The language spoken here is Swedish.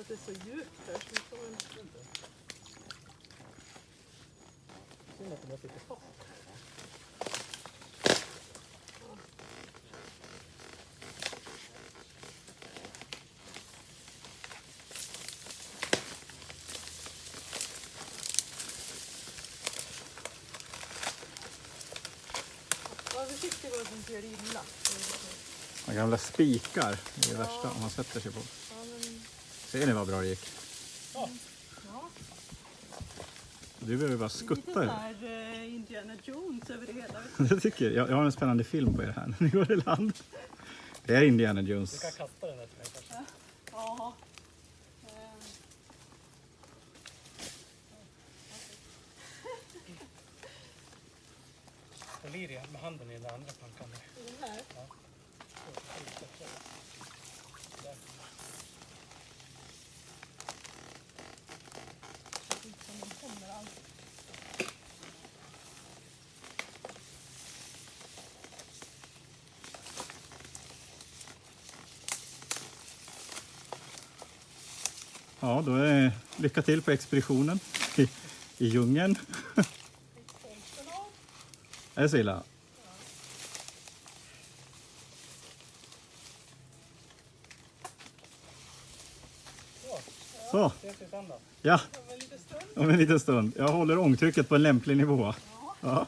att det är så djupt här. Så vi får väl... Synd att det bara sitter fast. Var försiktig vad som gör illa. De gamla spikar, det är det värsta om man sätter sig på. Ja, men... Ser ni vad bra det gick? Ja. Du behöver bara Lite skutta. såhär Indiana Jones över det hela. Det tycker jag. Jag har en spännande film på er här när ni går i land. Det är Indiana Jones. Du kan kasta den här till mig kanske. Ja. Håll i dig med handen i den andra plankan. Den här? Ja. Där. Ja, då är lycka till på expeditionen i djungeln. Är det så illa? Så. Ses vi sen då. Ja, Om en liten stund. om en liten stund. Jag håller ångtrycket på en lämplig nivå. Ja.